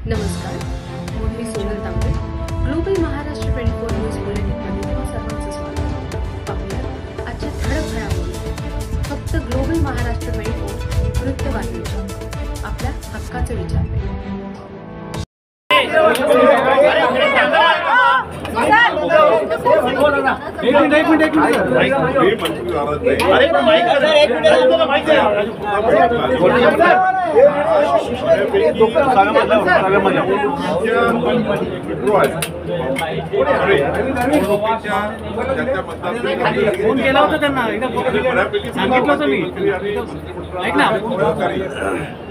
नमस्कार, मी सोनल तांबे. Global Maharashtra 24 news बुलेटिनमध्ये तुम्हा सर्वांचं स्वागत. पाहूया आजच्या ठळक घडामोडी. फक्त ग्लोबल महाराष्ट्र 24 वृत्तवाहिनीच्या आपल्या हक्काचे विचार. फोन केला होता त्यांना, सांगितलं होतं मी. ऐक ना,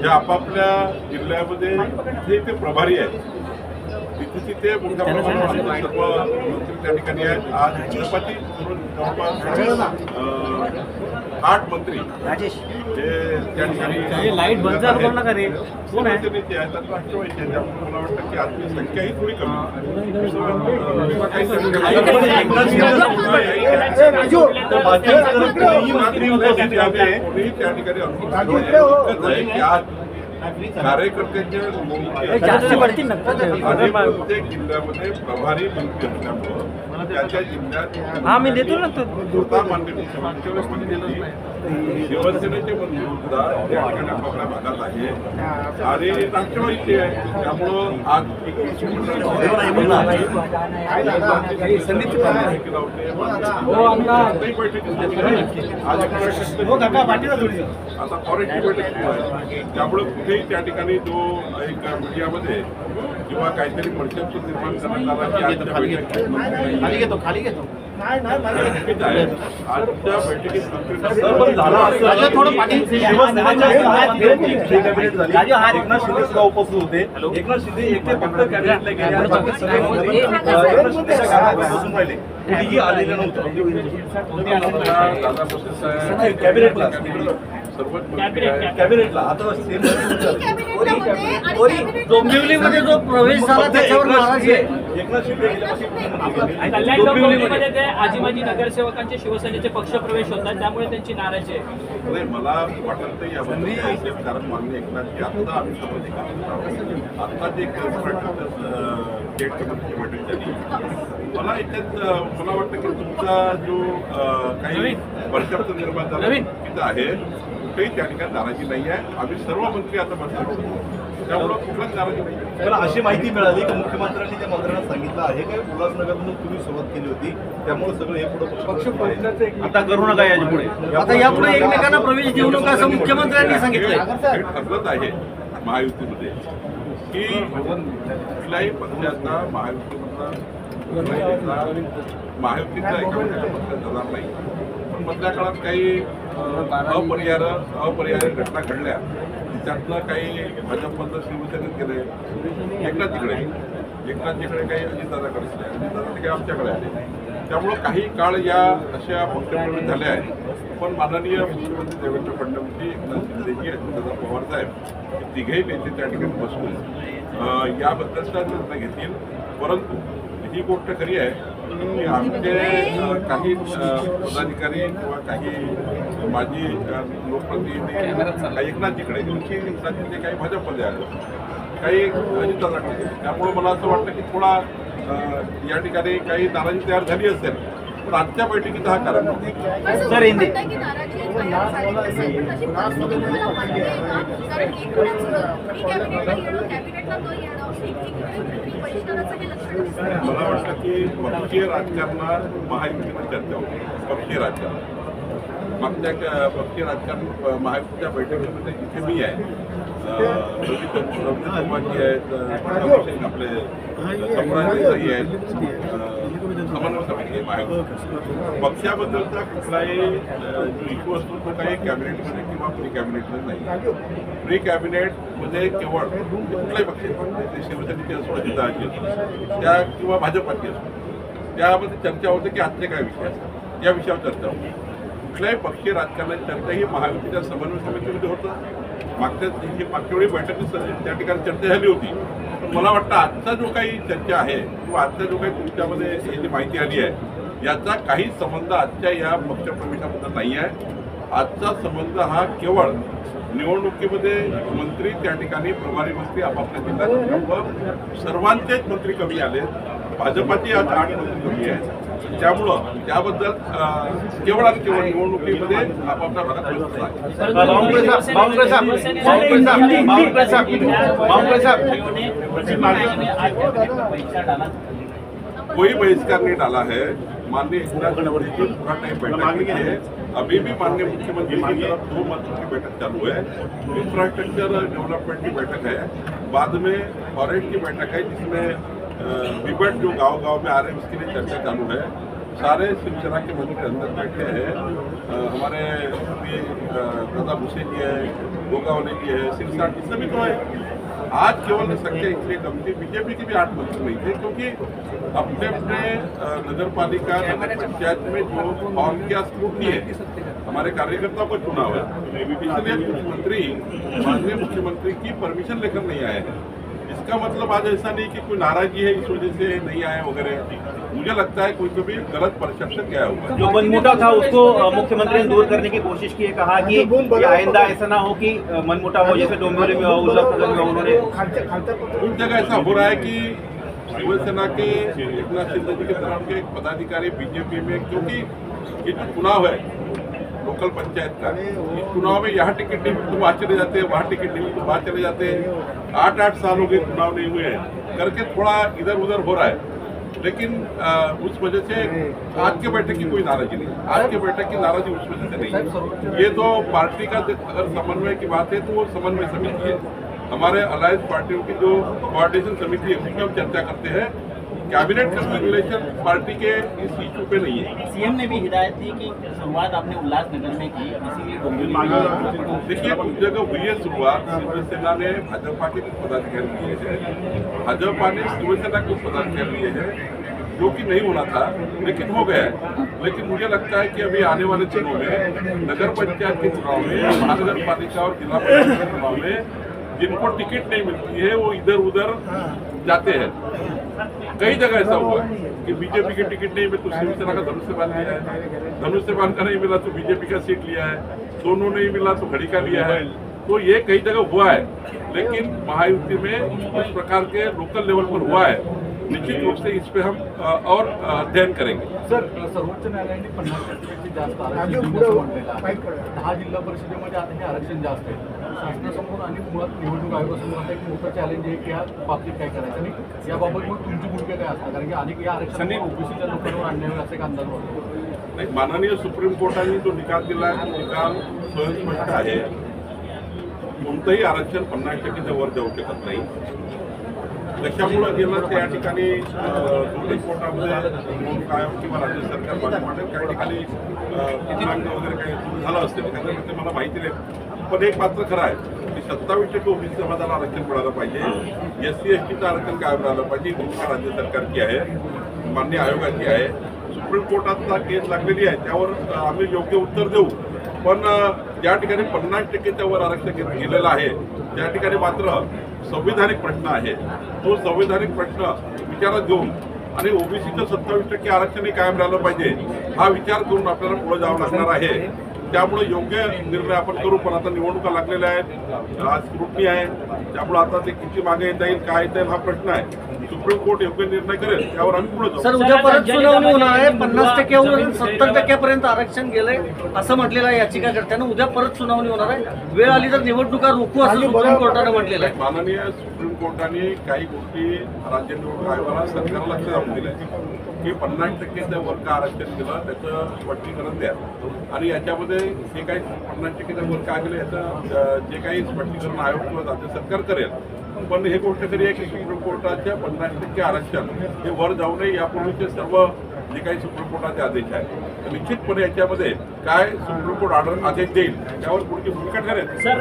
ज्या आपापल्या जिल्ह्यामध्ये जे ते प्रभारी आहेत तिथे मोठ्या प्रमाणावर सर्व मंत्री त्या ठिकाणी आहेत. आज छत्रपती जवळपास 8 मंत्री जे त्या ठिकाणी लाईट बंद करू नका रे. कोण आहे नेते आहेत राष्ट्रवादीचे. त्यामुळे मला वाटतं की आजची संख्या ही थोडी कमी त्या ठिकाणी की आज कार्यकर्त्यांच्या जास्त पडतील ना. प्रत्येक जिल्ह्यामध्ये प्रभारी मंत्री असल्यामुळं त्याच्या जिल्ह्यात मी देतो ना. स्वतः मान्य मुख्यमंत्री शिवसेनेचे मंत्री सुद्धा त्या ठिकाणी आपापल्या भागात आहे आणि राष्ट्रवादीचे आहे. त्यामुळं आज आता फॉरेस्टची बैठक सुरू आहे. त्यामुळे कुठेही त्या ठिकाणी जो एक मीडियामध्ये किंवा काहीतरी परिषद निर्माण करण्यात आला की आजच्या बैठकीत खाली घेतो आजच्या बैठकीत थोडं पाणी. एकनाथ शिंदे सुद्धा उपस्थित होते. एकनाथ शिंदे एकटे फक्त कॅबिनेटला गेले बसून राहिले, कुणीही आलेलं नव्हतं कॅबिनेटला. कॅबिनेटला आता डोंबिवलीमध्ये जो प्रवेश झाला त्याच्यावर नाराजी आहे. एकनाथ शिंदे डोंबिवलीमध्ये ते आजी माजी नगरसेवकांचे शिवसेनेचे पक्षप्रवेश होतात, त्यामुळे त्यांची नाराजी आहे. नाही, मला वाटतं यामध्ये कारण मान्य एकनाथची आता आम्ही समजले आता जे गेट कमिटीची बैठक झाली. मला याच्यात मला वाटतं की तुमचा जो काही वर्षाचा निर्माण झाला तिथं आहे कुठेही त्या ठिकाणी नाराजी नाही आहे. आम्ही सर्व मंत्री आता बसतो, त्यामुळे कुठलाच नाराजी नाही. मला अशी माहिती मिळाली की मुख्यमंत्र्यांनी त्या मंत्र्यांना सांगितलं आहे की उल्हासनगरमधून तुम्ही सुरुवात केली होती, त्यामुळे सगळं हे पुढे पक्ष आता करू नका याच्या पुढे. आता यापुढे एकमेकांना प्रवेश देऊ नका असं मुख्यमंत्र्यांनी सांगितलंय. हे ठरलंच आहे महायुतीमध्ये की कुठल्याही पक्षाचा महायुतीचा एका पक्षात जाणार नाही. पण मधल्या काळात काही अपरिहार्य घटना घडल्या, त्यातनं काही भाजपमधलं शिवसेनेत गेले, एकनाथजीकडे काही अजितदादाकडे असले, अजितदादा काही आमच्याकडे आले. त्यामुळं काही काळ या अशा पक्षप्रवेश झाल्या आहेत. पण माननीय मुख्यमंत्री देवेंद्र फडणवीसजी, एकनाथ शिंदेजी, अजितदादा पवार साहेब हे तिघेही नेते त्या ठिकाणी बसून याबद्दलचा निर्णय घेतील. परंतु ही गोष्ट खरी आहे की आमचे काही पदाधिकारी किंवा काही माजी लोकप्रतिनिधी काही एकनाथजीकडे, एकनाथजीचे काही भाजपमध्ये आले, काही अजितदादाकडे. त्यामुळं मला असं वाटतं की थोडा या ठिकाणी काही नाराजी तयार झाली असेल, पण आजच्या बैठकीत हा कारण नव्हता. सर हिंदी मला वाटतं की पक्षीय राजकारणात महायुतीनं चर्चा होती. पक्षीय राजकारण मागच्या पक्षीय राजकारण महायुतीच्या बैठकीमध्ये जिथे मी आहे, रवींद्र आहेत, आपले संभाजी आहेत, समन्वय समिती आहे महायुती. पक्षाबद्दलचा कुठलाही इश्यू असतो तो काही कॅबिनेटमध्ये किंवा प्री कॅबिनेटमध्ये नाही. प्री कॅबिनेटमध्ये केवळ कुठलाही पक्ष शिवसेनेची असो, अजितदादाची असो, त्या किंवा भाजपाची असो, त्यामध्ये चर्चा होते की आजचे काय विषय असतात, या विषयावर चर्चा होती. कुठल्याही पक्षीय राजकारणाची चर्चा ही महायुतीच्या समन्वय समितीमध्ये होतं. मागच्या वेळी बैठकीत त्या ठिकाणी चर्चा झाली होती. पण मला वाटतं आजचा जो काही चर्चा आहे किंवा आजचा जो काही तुमच्यामध्ये जी माहिती आली आहे याचा काही संबंध आजच्या या पक्षप्रवेशाबद्दल नाही आहे. आजचा संबंध हा केवळ निवडणुकीमध्ये मंत्री त्या ठिकाणी प्रभारी मंत्री आपापल्या जिल्ह्यात असल्यामुळं सर्वांचेच मंत्री कमी आले. भाजपाची आज 8 मंत्री कमी आहेत. त्यामुळं त्याबद्दल केवळ आणि केवळ निवडणुकीमध्ये आपापल्या भागात बसत आहे. कोई बहिष्कार नहीं डाला है. माननीय एकनाथ शिंदे जी पूरा टाइम बैठक में है. अभी भी माननीय मुख्यमंत्री की तरफ 2 मंत्रों की बैठक चालू है. इंफ्रास्ट्रक्चर डेवलपमेंट की बैठक है. बाद में फॉरेस्ट की बैठक है जिसमें विबट जो गांव-गांव में आ रहे हैं उसके लिए चर्चा चालू है. सारे शिवसेना के मंत्री अंदर बैठे हैं. हमारे दादा भूसे जी है, गोगावले जी है, सिरसा जी सभी तो है. आज केवल संख्या इसलिए कम थी, बीजेपी की भी 8 मंत्री नहीं थे क्योंकि अपने अपने नगर पालिका नगर पंचायत में जो फॉर्म की स्क्रूटनी है हमारे कार्यकर्ताओं को चुनाव है, इसलिए कुछ मंत्री माननीय मुख्यमंत्री की परमिशन लेकर नहीं आए हैं. इसका मतलब आज ऐसा नहीं कि कोई नाराजगी है इस वजह से नहीं आए वगैरह. मुझे लगता है कोई तो भी गलत परसेप्शन गया हुआ. जो मनमुटाव था उसको मुख्यमंत्री ने दूर करने की कोशिश की है. कहा कि ये आइंदा ऐसा ना हो कि मनमुटाव हो जैसे डोंबिवली में हो, उल्लासनगर में हो. उन्होंने उन जगह ऐसा हो रहा है कि शिवसेना के एकनाथ शिंदे जी के तरफ के एक पदाधिकारी बीजेपी में, क्योंकि ये जो चुनाव है लोकल पंचायत का, इस चुनाव में यहाँ टिकट नहीं मिलती वहाँ चले जाते हैं, वहाँ टिकट नहीं मिलती वहाँ चले जाते हैं. 8-8 साल हो गए चुनाव नहीं हुए हैं करके थोड़ा इधर उधर हो रहा है. लेकिन उस वजह से आज के बैठक की कोई नाराजगी नहीं. आज के बैठक की नाराजगी उस वजह से नहीं है. ये तो पार्टी का अगर समन्वय की बात है तो वो समन्वय समिति है. हमारे अलायंस पार्टियों की जो कोऑर्डिनेशन समिति है उसमें हम चर्चा करते हैं. कैबिनेट का रिलेशन पार्टी के इस इशू पे नहीं है. सीएम ने भी हिदायत दी कि शुरुआत आपने उल्लासनगर में की, इसीलिए डोंबिवली. देखिए उस जगह हुई है शुरुआत. शिवसेना ने भाजपा के कुछ पदाधिकारी लिए हैं, भाजपा ने शिवसेना के कुछ पदाधिकारी लिए हैं, जो कि नहीं होना था लेकिन हो गया है. लेकिन मुझे लगता है कि अभी आने वाले दिनों में नगर पंचायत के चुनाव में, महानगर पालिका और जिला परिषद के चुनाव में जिनको टिकट नहीं मिलती है वो इधर उधर जाते हैं. कई जगह ऐसा हुआ है कि बीजेपी की टिकट नहीं मिली तो शिवसेना का धनुष बांध लिया है, धनुष बांध का नहीं मिला तो बीजेपी का सीट लिया है, दोनों नहीं मिला तो घड़ी का लिया है. तो ये कई जगह हुआ है. लेकिन महायुति में इस प्रकार के लोकल लेवल पर हुआ है. निश्चित रूप से इस पे हम और अध्ययन करेंगे. सर, सर्वोच्च न्यायालयाने 50% जास्त आरक्षण दिलं म्हटलेलं आहे. 10 जिल्हा परिषदेमध्ये आता हे आरक्षण जास्त आहे. शासनासमोर आणि मुळात निवडणूक आयोगासमोर आता एक मोठं चॅलेंज आहे की या बाबतीत काय करायचं आणि याबाबत मग तुमची भूमिका काय असणार, कारण की अनेक या आरक्षणाने ओबीसीच्या लोकांवर अन्याय होईल असा एक अंदाज वाटतो. माननीय सुप्रीम कोर्टाने जो निकाल दिला आहे तो निकाल स्पष्ट आहे. कोणतंही आरक्षण 50%च्या वर जाऊ शकत नाही. कशामुळे गेलं त्या ठिकाणी सुप्रीम कोर्टामध्ये निवडणूक आयोग किंवा राज्य सरकार बाजूमागे काही ठिकाणी दिनांक वगैरे काही झालं असेल त्याच्यामध्ये मला माहिती नाही. पण एक मात्र खरं आहे की 27% ओबीसी समाजाला आरक्षण मिळालं पाहिजे. SC STचं आरक्षण कायम राहिलं पाहिजे. ही भूमिका राज्य सरकारची आहे, माननीय आयोगाची आहे. सुप्रीम कोर्टातला केस लागलेली आहे त्यावर आम्ही योग्य उत्तर देऊ. पण ज्या ठिकाणी 50%च्या वर आरक्षण गेलेलं आहे त्या ठिकाणी मात्र संविधानिक प्रश्न आहे. तो संविधानिक प्रश्न विचारात घेऊन आणि ओबीसीचं 27% आरक्षणही कायम राहिलं पाहिजे हा विचार करून आपल्याला पुढे जावं लागणार आहे. त्यामुळे योग्य निर्णय आपण करू. पण आता निवडणुका लागलेल्या आहेत, आज स्क्रुटनी आहे, त्यामुळे आता ते किती मागे येता येईल काय येता येईल हा प्रश्न आहे. सुप्रीम कोर्ट योग्य निर्णय करेल त्यावर आम्ही पुढे जाऊ. सर, उद्या परत सुनावणी होणार आहे. 50%वरून 70% आरक्षण गेलंय असं म्हटलेलं आहे याचिकाकर्त्यानं. उद्या परत सुनावणी होणार आहे. वेळ आली तर निवडणुका रोखू असं सुप्रीम कोर्टानं म्हटलेलं आहे. माननीय सुप्रीम कोर्टाने काही गोष्टी राज्य निवडणूक आयोगाला सरकारला लक्ष लावून दिले की 50%च्या वर का आरक्षण केलं त्याचं स्पष्टीकरण द्या. आणि याच्यामध्ये जे काही 50%च्या वर का गेलं याचं जे काही स्पष्टीकरण आयोग किंवा राज्य सरकार करेल. पण हे गोष्ट तरी आहे की सुप्रीम कोर्टाच्या 50% आरक्षण हे वर जाऊ नये यापूर्वीचे सर्व जे काही सुप्रीम कोर्टाचे आदेश आहेत तर निश्चितपणे याच्यामध्ये काय सुप्रीम कोर्ट आदेश देईल त्यावर पुढची भूमिका ठरेल. सर,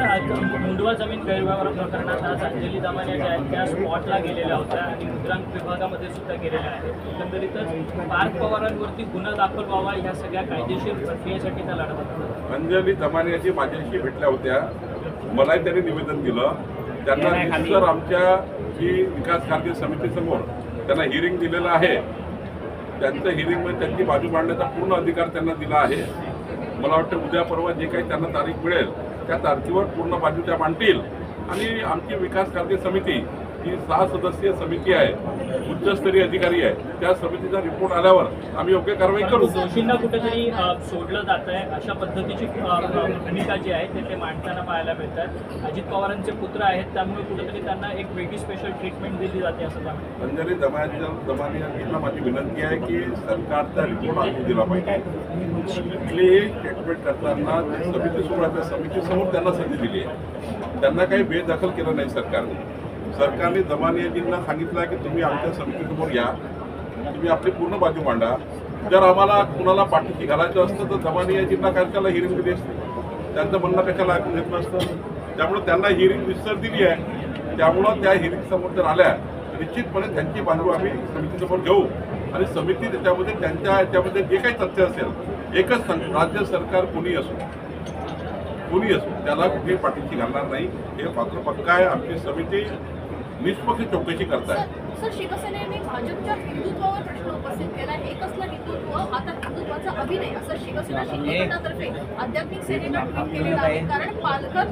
मुंडवा जमीन गैरव्यवहार प्रकरणात आज अंजली दमानिया ज्या आहेत त्या स्पॉटला गेलेल्या होत्या आणि मुद्रांक विभागामध्ये सुद्धा गेलेल्या आहेत. एकंदरीतच पार्थ पवारांवरती गुन्हा दाखल व्हावा ह्या सगळ्या कायदेशीर प्रक्रियेसाठी त्या लढत होत्या. अंजली दमानियाजी माझ्याशी भेटल्या होत्या. मलाही त्यांनी निवेदन दिलं. त्यांना सर आमच्या जी विकास कारकीर्द समितीसमोर त्यांना हिअरिंग दिलेलं आहे. त्यांचं हिअरिंगमध्ये त्यांची बाजू मांडण्याचा पूर्ण अधिकार त्यांना दिला आहे. मला वाटतं उद्या परवा जे काही त्यांना तारीख मिळेल त्या तारखेवर पूर्ण बाजू त्या मांडतील आणि आमची विकास कार्य समिती ही 6 सदस्यीय समिती आहे, उच्चस्तरीय अधिकारी आहे, त्या समितीचा रिपोर्ट आल्यावर आम्ही योग्य कारवाई करू. दोषींना कुठेतरी सोडलं जात आहे अशा पद्धतीची भूमिका जी आहे ते मांडताना पाहायला मिळतात. अजित पवारांचे पुत्र आहेत, त्यामुळे कुठेतरी त्यांना एक वेगळी स्पेशल ट्रीटमेंट दिली जाते असं सांगतात. अंजली दमानियांना माझी विनंती आहे की सरकारचा रिपोर्ट आणून दिला पाहिजे. कुठलीही स्टेटमेंट करताना समितीसमोर त्या समितीसमोर त्यांना संधी दिली आहे, त्यांना काही बेदखल केलं नाही सरकारने. सरकारने दमानियांना सांगितलं आहे की तुम्ही आमच्या समितीसमोर या, तुम्ही आपली पूर्ण बाजू मांडा. जर आम्हाला कुणाला पाठीशी घालायचं असतं तर दमानियांना काय त्याला हिअरिंग दिली असते, त्यांचं म्हणणं कशाला ऐकून घेतलं असतं. त्यामुळे त्यांना हिअरिंग विस्तार दिली आहे. त्यामुळं त्या हिअरिंग समोर जर आल्या निश्चितपणे त्यांची बाजू आम्ही समितीसमोर घेऊ आणि समिती त्याच्यामध्ये त्यांच्या याच्यामध्ये जे काही तथ्य असेल एकच सांगतो, राज्य सरकार कोणी असो त्याला कुठेही पाठीशी घालणार नाही हे मात्र पक्का आहे. आमची समिती निष्पक्ष चौकशी करताय. सर, शिवसेनेने भाजपच्या हिंदुत्वावर प्रश्न उपस्थित केला. एक असलं हिंदुत्व, आता हिंदुत्वाचा अभिनय असं शिवसेना शिंदे गटातर्फे आध्यात्मिक सेनेनं ट्विट केलेलं आहे. कारण पालघर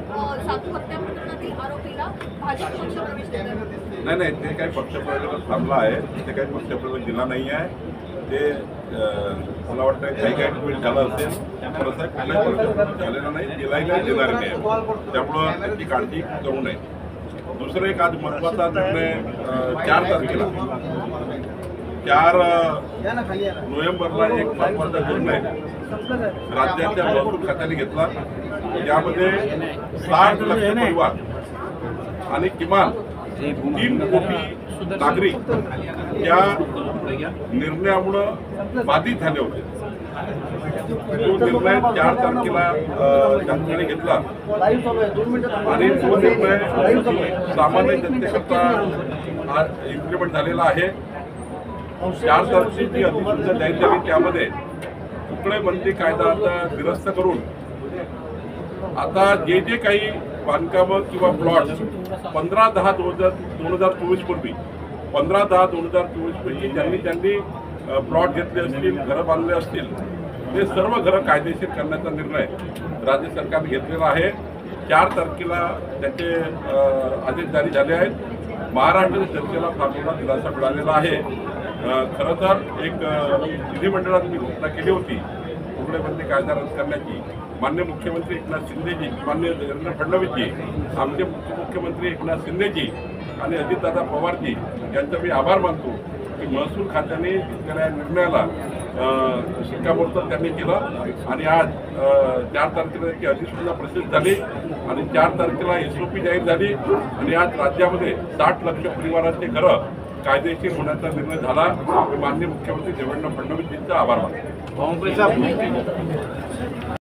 साधू हत्या प्रकरणातील आरोपीला भाजप पक्ष प्रवेश देणार नाही, ते काही पक्षप्रवेश थांबला आहे, ते काही पक्षप्रवेश दिला नाही आहे. ते मला वाटतं काही ट्विट झालं असेल, थोडंसं कुठलाही पक्षप्रवेश झालेला नाही, दिलाही नाही, देणार नाही. त्यामुळं त्याची काळजी करू नये. दुसरं एक आज महत्त्वाचा निर्णय 4 तारखेला 4 नोव्हेंबरला एक महत्त्वाचा निर्णय राज्याच्या महसूल खात्याने घेतला. यामध्ये 60 लक्ष परिवार आणि किमान 3 कोटी नागरिक या निर्णयामुळं बाधित झाले होते. तो निर्णय 4 तारखेला त्यांनी घेतला आणि तो निर्णय सामान्य जनतेकरता इम्प्लिमेंट झालेला आहे. 4 तारखेची अधिसूचना जाहीर झाली, त्यामध्ये तुकडेबंदी कायदा आता निरस्त करून आता जे काही बांधकामं किंवा प्लॉट 15/10/2024 पूर्वी 15/10/2024 पैकी ज्यांनी प्लॉट घेतले असतील, घरं बांधले असतील, ते सर्व घरं कायदेशीर करण्याचा निर्णय राज्य सरकारने घेतलेला आहे. 4 तारखेला त्याचे आदेश जारी झाले आहेत. महाराष्ट्राच्या जनतेला फार मोठा दिलासा मिळालेला आहे. खरं तर एक विधिमंडळात मी घोषणा केली होती तुकडेबंदी कायदा रद्द करण्याची. माननीय मुख्यमंत्री एकनाथ शिंदेजी, माननीय देवेंद्र फडणवीसजी, आमचे मुख्यमंत्री एकनाथ शिंदेजी आणि अजितदादा पवारजी यांचा मी आभार मानतो की महसूल खात्याने घेतलेल्या निर्णयाला शिक्कामोर्तब त्यांनी केलं आणि आज 4 तारखेला त्याची अधिसूचना प्रसिद्ध झाली आणि 4 तारखेला SOP जाहीर झाली आणि आज राज्यामध्ये 60 लक्ष परिवारांचे घरं कायदेशीर होण्याचा निर्णय झाला. मी माननीय मुख्यमंत्री देवेंद्र फडणवीसजींचा आभार मानतो.